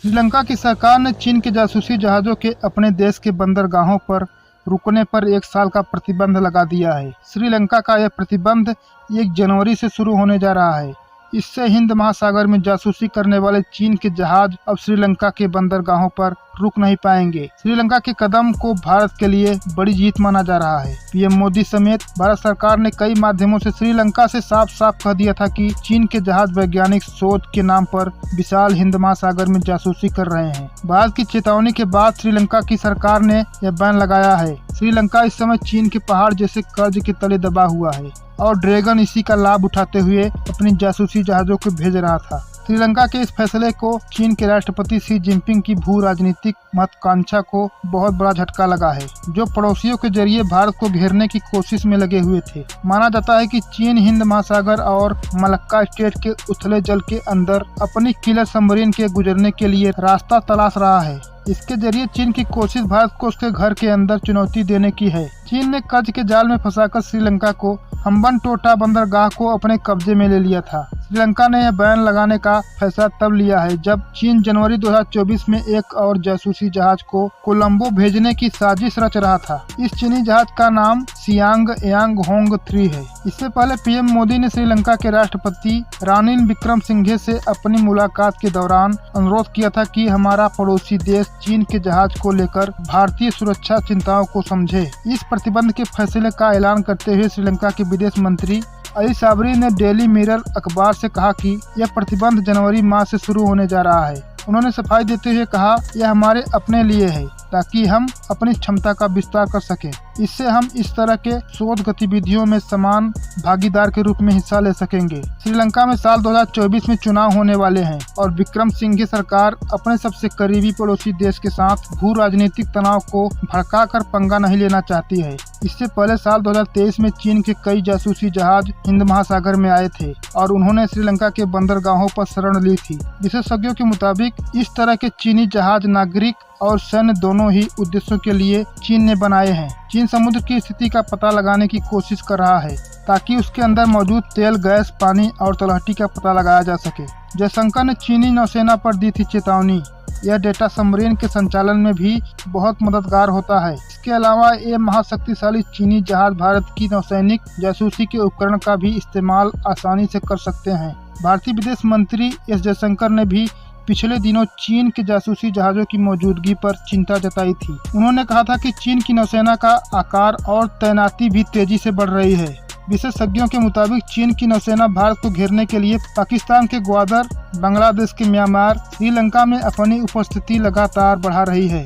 श्रीलंका की सरकार ने चीन के जासूसी जहाजों के अपने देश के बंदरगाहों पर रुकने पर 1 साल का प्रतिबंध लगा दिया है। श्रीलंका का यह प्रतिबंध 1 जनवरी से शुरू होने जा रहा है। इससे हिंद महासागर में जासूसी करने वाले चीन के जहाज अब श्रीलंका के बंदरगाहों पर रुक नहीं पाएंगे। श्रीलंका के कदम को भारत के लिए बड़ी जीत माना जा रहा है। पीएम मोदी समेत भारत सरकार ने कई माध्यमों से श्रीलंका से साफ साफ कह दिया था कि चीन के जहाज वैज्ञानिक शोध के नाम पर विशाल हिंद महासागर में जासूसी कर रहे हैं। भारत की चेतावनी के बाद श्रीलंका की सरकार ने यह बैन लगाया है। श्रीलंका इस समय चीन के पहाड़ जैसे कर्ज के तले दबा हुआ है और ड्रैगन इसी का लाभ उठाते हुए अपनी जासूसी जहाजों को भेज रहा था। श्रीलंका के इस फैसले को चीन के राष्ट्रपति शी जिनपिंग की भू राजनीतिक महत्वाकांक्षा को बहुत बड़ा झटका लगा है, जो पड़ोसियों के जरिए भारत को घेरने की कोशिश में लगे हुए थे। माना जाता है कि चीन हिंद महासागर और मलक्का स्ट्रेट के उथले जल के अंदर अपनी किलर सबमरीन के गुजरने के लिए रास्ता तलाश रहा है। इसके जरिए चीन की कोशिश भारत को उसके घर के अंदर चुनौती देने की है। चीन ने कर्ज के जाल में फंसाकर श्रीलंका को हम्बनटोटा बंदरगाह को अपने कब्जे में ले लिया था। श्रीलंका ने यह बैन लगाने का फैसला तब लिया है जब चीन जनवरी 2024 में एक और जासूसी जहाज को कोलंबो भेजने की साजिश रच रहा था। इस चीनी जहाज का नाम सियांग यांग होंग 3 है। इससे पहले पीएम मोदी ने श्रीलंका के राष्ट्रपति रानिल विक्रमसिंघे से अपनी मुलाकात के दौरान अनुरोध किया था कि हमारा पड़ोसी देश चीन के जहाज को लेकर भारतीय सुरक्षा चिंताओं को समझे। इस प्रतिबंध के फैसले का ऐलान करते हुए श्रीलंका के विदेश मंत्री अली साबरी ने डेली मिरर अखबार से कहा कि यह प्रतिबंध जनवरी माह से शुरू होने जा रहा है। उन्होंने सफाई देते हुए कहा, यह हमारे अपने लिए है ताकि हम अपनी क्षमता का विस्तार कर सकें। इससे हम इस तरह के शोध गतिविधियों में समान भागीदार के रूप में हिस्सा ले सकेंगे। श्रीलंका में साल 2024 में चुनाव होने वाले हैं और विक्रमसिंघे सरकार अपने सबसे करीबी पड़ोसी देश के साथ भू राजनीतिक तनाव को भड़काकर पंगा नहीं लेना चाहती है। इससे पहले साल 2023 में चीन के कई जासूसी जहाज हिंद महासागर में आए थे और उन्होंने श्रीलंका के बंदरगाहों पर शरण ली थी। विशेषज्ञों के मुताबिक इस तरह के चीनी जहाज नागरिक और सैन्य दोनों ही उद्देश्यों के लिए चीन ने बनाए हैं। चीन समुद्र की स्थिति का पता लगाने की कोशिश कर रहा है ताकि उसके अंदर मौजूद तेल, गैस, पानी और तलहटी का पता लगाया जा सके। जयशंकर ने चीनी नौसेना पर दी थी चेतावनी। यह डेटा सबमरीन के संचालन में भी बहुत मददगार होता है। इसके अलावा ये महाशक्तिशाली चीनी जहाज भारत की नौसैनिक जासूसी के उपकरण का भी इस्तेमाल आसानी से कर सकते हैं। भारतीय विदेश मंत्री एस जयशंकर ने भी पिछले दिनों चीन के जासूसी जहाजों की मौजूदगी पर चिंता जताई थी। उन्होंने कहा था कि चीन की नौसेना का आकार और तैनाती भी तेजी से बढ़ रही है। विशेषज्ञों के मुताबिक चीन की नौसेना भारत को घेरने के लिए पाकिस्तान के ग्वादर, बांग्लादेश के म्यांमार, श्रीलंका में अपनी उपस्थिति लगातार बढ़ा रही है।